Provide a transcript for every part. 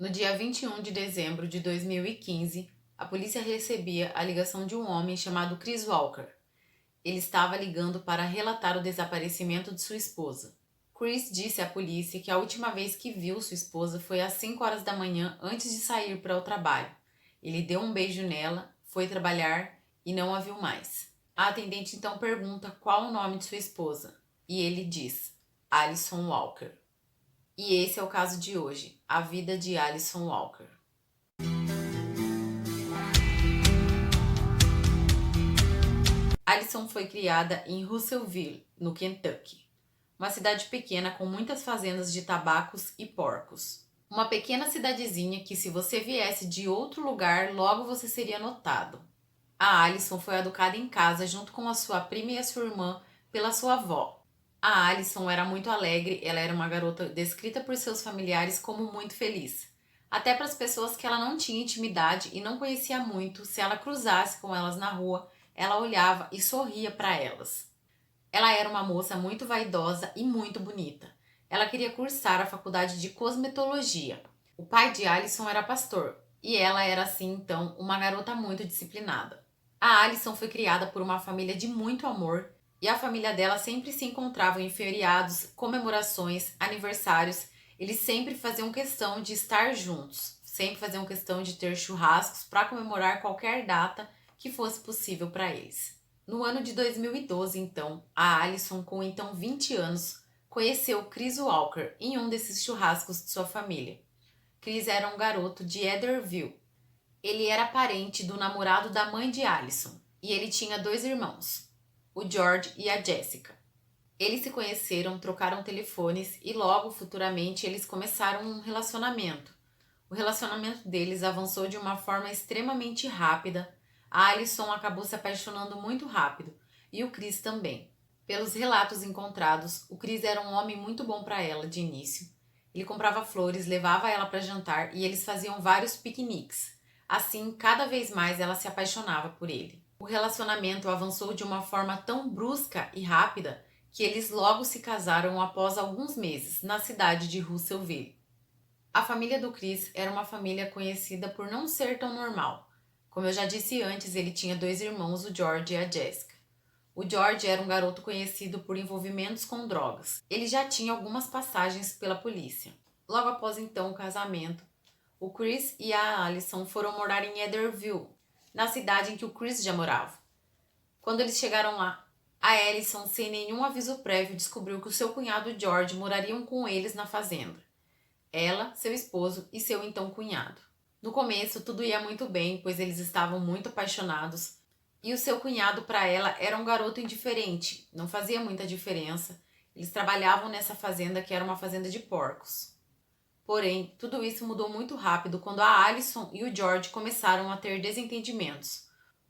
No dia 21 de dezembro de 2015, a polícia recebia a ligação de um homem chamado Chris Walker. Ele estava ligando para relatar o desaparecimento de sua esposa. Chris disse à polícia que a última vez que viu sua esposa foi às 5 horas da manhã antes de sair para o trabalho. Ele deu um beijo nela, foi trabalhar e não a viu mais. A atendente então pergunta qual o nome de sua esposa e ele diz: Alison Walker. E esse é o caso de hoje, a vida de Alison Walker. Alison foi criada em Russellville, no Kentucky, uma cidade pequena com muitas fazendas de tabacos e porcos. Uma pequena cidadezinha que, se você viesse de outro lugar, logo você seria notado. A Alison foi educada em casa junto com a sua prima e a sua irmã pela sua avó. A Alison era muito alegre, ela era uma garota descrita por seus familiares como muito feliz. Até para as pessoas que ela não tinha intimidade e não conhecia muito, se ela cruzasse com elas na rua, ela olhava e sorria para elas. Ela era uma moça muito vaidosa e muito bonita. Ela queria cursar a faculdade de cosmetologia. O pai de Alison era pastor e ela era, assim, então, uma garota muito disciplinada. A Alison foi criada por uma família de muito amor e a família dela sempre se encontrava em feriados, comemorações, aniversários. Eles sempre faziam questão de estar juntos, sempre faziam questão de ter churrascos para comemorar qualquer data que fosse possível para eles. No ano de 2012, então, a Alison, com então 20 anos, conheceu Chris Walker em um desses churrascos de sua família. Chris era um garoto de Ederville. Ele era parente do namorado da mãe de Alison e ele tinha 2 irmãos, o George e a Jessica. Eles se conheceram, trocaram telefones e logo, futuramente, eles começaram um relacionamento. O relacionamento deles avançou de uma forma extremamente rápida. A Alison acabou se apaixonando muito rápido e o Chris também. Pelos relatos encontrados, o Chris era um homem muito bom para ela de início. Ele comprava flores, levava ela para jantar e eles faziam vários piqueniques. Assim, cada vez mais ela se apaixonava por ele. O relacionamento avançou de uma forma tão brusca e rápida que eles logo se casaram após alguns meses, na cidade de Russellville. A família do Chris era uma família conhecida por não ser tão normal. Como eu já disse antes, ele tinha 2 irmãos, o George e a Jessica. O George era um garoto conhecido por envolvimentos com drogas. Ele já tinha algumas passagens pela polícia. Logo após então o casamento, o Chris e a Alison foram morar em Ederville, na cidade em que o Chris já morava. Quando eles chegaram lá, a Alison, sem nenhum aviso prévio, descobriu que o seu cunhado George morariam com eles na fazenda. Ela, seu esposo e seu então cunhado. No começo, tudo ia muito bem, pois eles estavam muito apaixonados, e o seu cunhado para ela era um garoto indiferente, não fazia muita diferença. Eles trabalhavam nessa fazenda que era uma fazenda de porcos. Porém, tudo isso mudou muito rápido quando a Alison e o George começaram a ter desentendimentos.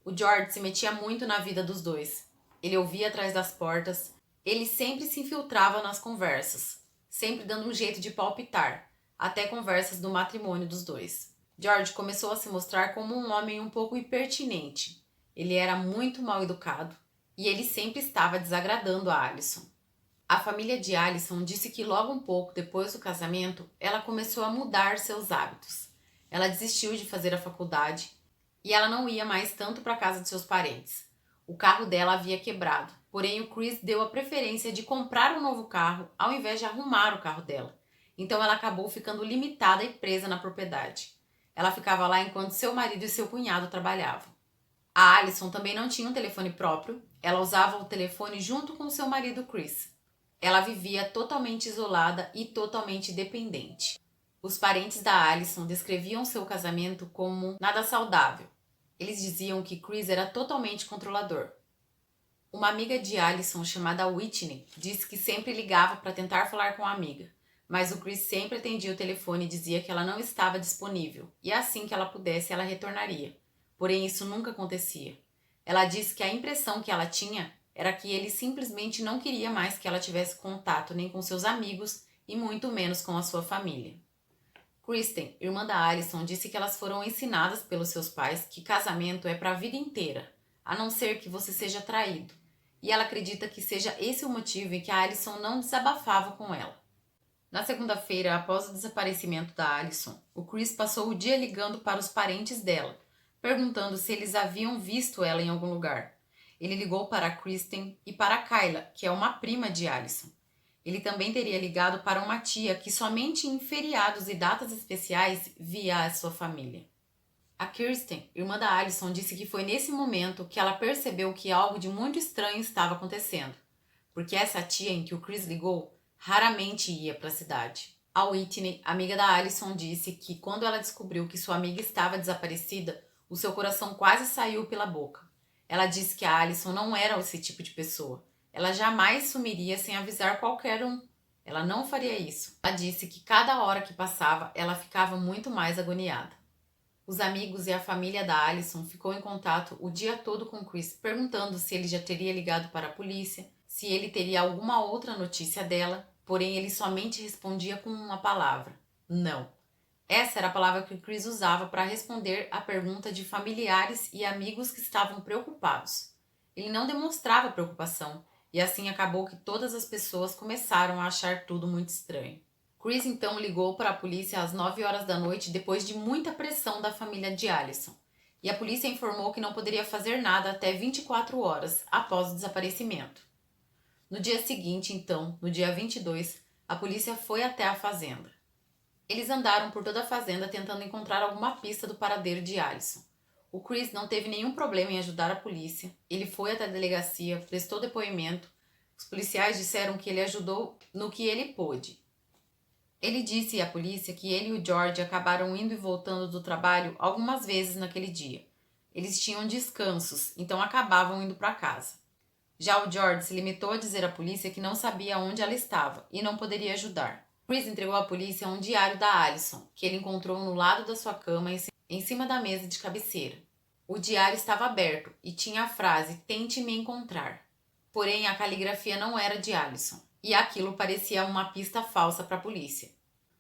O George se metia muito na vida dos dois. Ele ouvia atrás das portas, ele sempre se infiltrava nas conversas, sempre dando um jeito de palpitar, até conversas do matrimônio dos dois. George começou a se mostrar como um homem um pouco impertinente. Ele era muito mal educado e ele sempre estava desagradando a Alison. A família de Alison disse que logo um pouco depois do casamento, ela começou a mudar seus hábitos. Ela desistiu de fazer a faculdade e ela não ia mais tanto para a casa de seus parentes. O carro dela havia quebrado, porém o Chris deu a preferência de comprar um novo carro ao invés de arrumar o carro dela. Então ela acabou ficando limitada e presa na propriedade. Ela ficava lá enquanto seu marido e seu cunhado trabalhavam. A Alison também não tinha um telefone próprio, ela usava o telefone junto com seu marido Chris. Ela vivia totalmente isolada e totalmente dependente. Os parentes da Alison descreviam seu casamento como nada saudável. Eles diziam que Chris era totalmente controlador. Uma amiga de Alison chamada Whitney disse que sempre ligava para tentar falar com a amiga, mas o Chris sempre atendia o telefone e dizia que ela não estava disponível e assim que ela pudesse ela retornaria. Porém, isso nunca acontecia. Ela disse que a impressão que ela tinha era que ele simplesmente não queria mais que ela tivesse contato nem com seus amigos e muito menos com a sua família. Kristen, irmã da Alison, disse que elas foram ensinadas pelos seus pais que casamento é para a vida inteira, a não ser que você seja traído. E ela acredita que seja esse o motivo em que a Alison não desabafava com ela. Na segunda-feira, após o desaparecimento da Alison, o Chris passou o dia ligando para os parentes dela, perguntando se eles haviam visto ela em algum lugar. Ele ligou para a Kristen e para a Kyla, que é uma prima de Alison. Ele também teria ligado para uma tia que somente em feriados e datas especiais via a sua família. A Kirsten, irmã da Alison, disse que foi nesse momento que ela percebeu que algo de muito estranho estava acontecendo, porque essa tia em que o Chris ligou raramente ia para a cidade. A Whitney, amiga da Alison, disse que quando ela descobriu que sua amiga estava desaparecida, o seu coração quase saiu pela boca. Ela disse que a Alison não era esse tipo de pessoa. Ela jamais sumiria sem avisar qualquer um. Ela não faria isso. Ela disse que cada hora que passava, ela ficava muito mais agoniada. Os amigos e a família da Alison ficou em contato o dia todo com Chris, perguntando se ele já teria ligado para a polícia, se ele teria alguma outra notícia dela, porém ele somente respondia com uma palavra: não. Essa era a palavra que Chris usava para responder à pergunta de familiares e amigos que estavam preocupados. Ele não demonstrava preocupação, e assim acabou que todas as pessoas começaram a achar tudo muito estranho. Chris então ligou para a polícia às 9 horas da noite depois de muita pressão da família de Alison. E a polícia informou que não poderia fazer nada até 24 horas após o desaparecimento. No dia seguinte, então, no dia 22, a polícia foi até a fazenda. Eles andaram por toda a fazenda tentando encontrar alguma pista do paradeiro de Alison. O Chris não teve nenhum problema em ajudar a polícia. Ele foi até a delegacia, prestou depoimento. Os policiais disseram que ele ajudou no que ele pôde. Ele disse à polícia que ele e o George acabaram indo e voltando do trabalho algumas vezes naquele dia. Eles tinham descansos, então acabavam indo para casa. Já o George se limitou a dizer à polícia que não sabia onde ela estava e não poderia ajudar. Chris entregou à polícia um diário da Alison, que ele encontrou no lado da sua cama em cima da mesa de cabeceira. O diário estava aberto e tinha a frase "Tente me encontrar". Porém, a caligrafia não era de Alison, e aquilo parecia uma pista falsa para a polícia.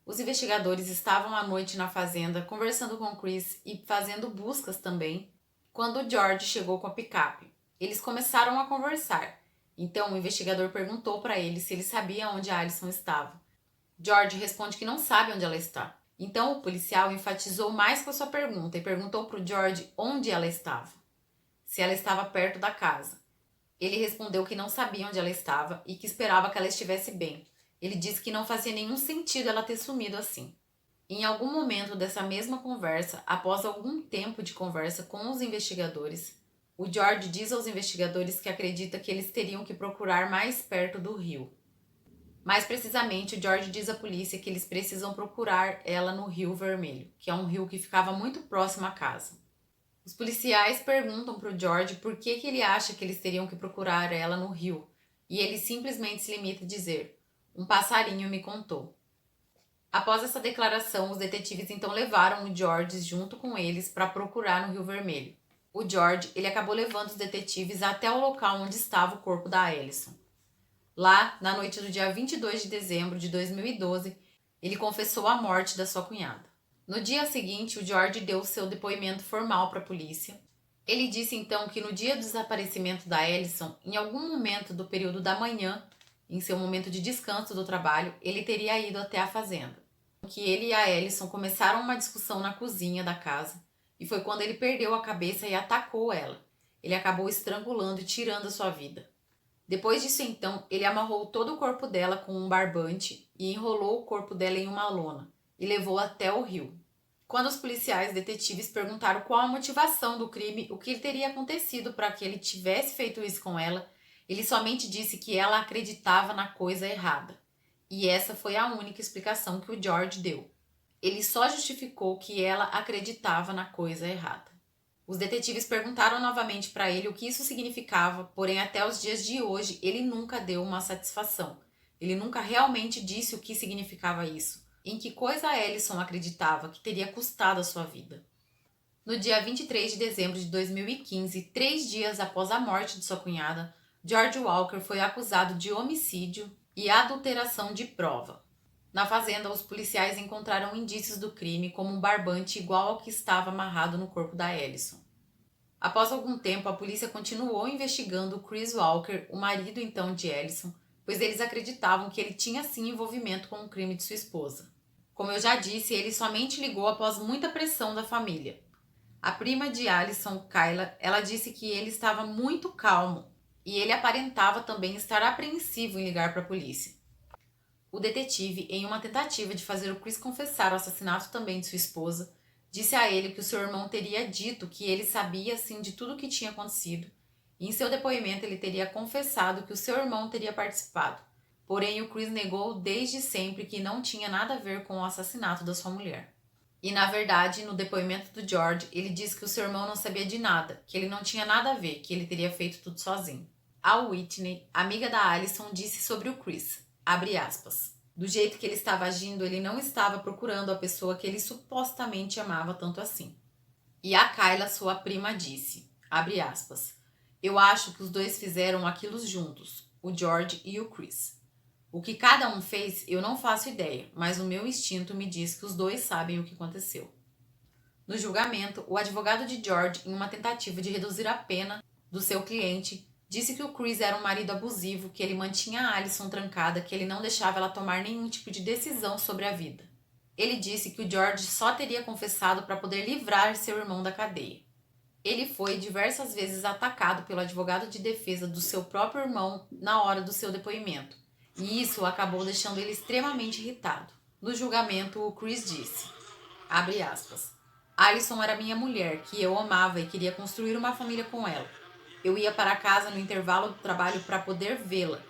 Os investigadores estavam à noite na fazenda conversando com Chris e fazendo buscas também, quando o George chegou com a picape. Eles começaram a conversar. Então o investigador perguntou para ele se ele sabia onde a Alison estava. George responde que não sabe onde ela está. Então o policial enfatizou mais com a sua pergunta e perguntou para o George onde ela estava. Se ela estava perto da casa. Ele respondeu que não sabia onde ela estava e que esperava que ela estivesse bem. Ele disse que não fazia nenhum sentido ela ter sumido assim. Em algum momento dessa mesma conversa, após algum tempo de conversa com os investigadores, o George diz aos investigadores que acredita que eles teriam que procurar mais perto do rio. Mais precisamente, o George diz à polícia que eles precisam procurar ela no Rio Vermelho, que é um rio que ficava muito próximo à casa. Os policiais perguntam para o George por que ele acha que eles teriam que procurar ela no rio, e ele simplesmente se limita a dizer: "Um passarinho me contou". Após essa declaração, os detetives então levaram o George junto com eles para procurar no Rio Vermelho. O George, ele acabou levando os detetives até o local onde estava o corpo da Alison. Lá, na noite do dia 22 de dezembro de 2012, ele confessou a morte da sua cunhada. No dia seguinte, o George deu seu depoimento formal para a polícia. Ele disse então que no dia do desaparecimento da Alison, em algum momento do período da manhã, em seu momento de descanso do trabalho, ele teria ido até a fazenda. Que ele e a Alison começaram uma discussão na cozinha da casa e foi quando ele perdeu a cabeça e atacou ela. Ele acabou estrangulando e tirando a sua vida. Depois disso então, ele amarrou todo o corpo dela com um barbante e enrolou o corpo dela em uma lona e levou até o rio. Quando os policiais detetives perguntaram qual a motivação do crime, o que teria acontecido para que ele tivesse feito isso com ela, ele somente disse que ela acreditava na coisa errada. E essa foi a única explicação que o George deu. Ele só justificou que ela acreditava na coisa errada. Os detetives perguntaram novamente para ele o que isso significava, porém até os dias de hoje ele nunca deu uma satisfação. Ele nunca realmente disse o que significava isso, em que coisa Alison acreditava que teria custado a sua vida. No dia 23 de dezembro de 2015, 3 dias após a morte de sua cunhada, George Walker foi acusado de homicídio e adulteração de prova. Na fazenda, os policiais encontraram indícios do crime, como um barbante igual ao que estava amarrado no corpo da Alison. Após algum tempo, a polícia continuou investigando Chris Walker, o marido então de Alison, pois eles acreditavam que ele tinha sim envolvimento com o crime de sua esposa. Como eu já disse, ele somente ligou após muita pressão da família. A prima de Allison, Kayla, ela disse que ele estava muito calmo e ele aparentava também estar apreensivo em ligar para a polícia. O detetive, em uma tentativa de fazer o Chris confessar o assassinato também de sua esposa, disse a ele que o seu irmão teria dito que ele sabia sim de tudo o que tinha acontecido, e em seu depoimento ele teria confessado que o seu irmão teria participado. Porém, o Chris negou desde sempre que não tinha nada a ver com o assassinato da sua mulher. E, na verdade, no depoimento do George, ele disse que o seu irmão não sabia de nada, que ele não tinha nada a ver, que ele teria feito tudo sozinho. A Whitney, amiga da Allison, disse sobre o Chris, abre aspas, do jeito que ele estava agindo, ele não estava procurando a pessoa que ele supostamente amava tanto assim. E a Kayla, sua prima, disse, abre aspas, eu acho que os dois fizeram aquilo juntos, o George e o Chris. O que cada um fez, eu não faço ideia, mas o meu instinto me diz que os dois sabem o que aconteceu. No julgamento, o advogado de George, em uma tentativa de reduzir a pena do seu cliente, disse que o Chris era um marido abusivo, que ele mantinha a Allison trancada, que ele não deixava ela tomar nenhum tipo de decisão sobre a vida. Ele disse que o George só teria confessado para poder livrar seu irmão da cadeia. Ele foi diversas vezes atacado pelo advogado de defesa do seu próprio irmão na hora do seu depoimento. E isso acabou deixando ele extremamente irritado. No julgamento, o Chris disse, abre aspas, Allison era minha mulher, que eu amava e queria construir uma família com ela. Eu ia para casa no intervalo do trabalho para poder vê-la.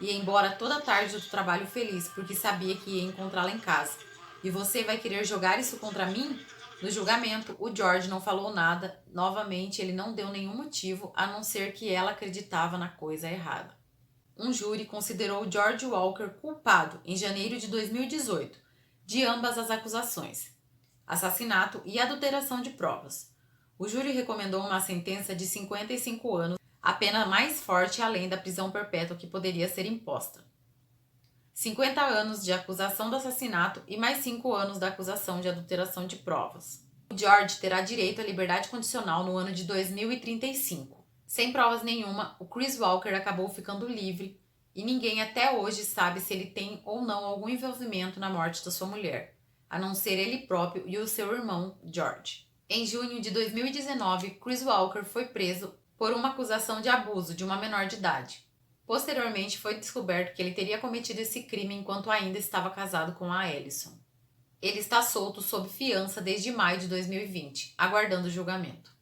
Ia embora toda tarde do trabalho feliz, porque sabia que ia encontrá-la em casa. E você vai querer jogar isso contra mim? No julgamento, o George não falou nada. Novamente, ele não deu nenhum motivo, a não ser que ela acreditava na coisa errada. Um júri considerou George Walker culpado em janeiro de 2018 de ambas as acusações, assassinato e adulteração de provas. O júri recomendou uma sentença de 55 anos, a pena mais forte além da prisão perpétua que poderia ser imposta. 50 anos de acusação do assassinato e mais 5 anos da acusação de adulteração de provas. O George terá direito à liberdade condicional no ano de 2035. Sem provas nenhuma, o Chris Walker acabou ficando livre e ninguém até hoje sabe se ele tem ou não algum envolvimento na morte da sua mulher, a não ser ele próprio e o seu irmão, George. Em junho de 2019, Chris Walker foi preso por uma acusação de abuso de uma menor de idade. Posteriormente, foi descoberto que ele teria cometido esse crime enquanto ainda estava casado com a Allison. Ele está solto sob fiança desde maio de 2020, aguardando o julgamento.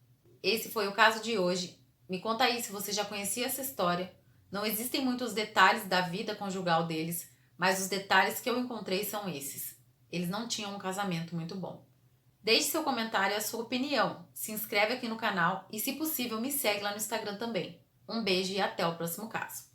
Esse foi o caso de hoje. Me conta aí se você já conhecia essa história. Não existem muitos detalhes da vida conjugal deles, mas os detalhes que eu encontrei são esses. Eles não tinham um casamento muito bom. Deixe seu comentário e a sua opinião. Se inscreve aqui no canal e, se possível, me segue lá no Instagram também. Um beijo e até o próximo caso.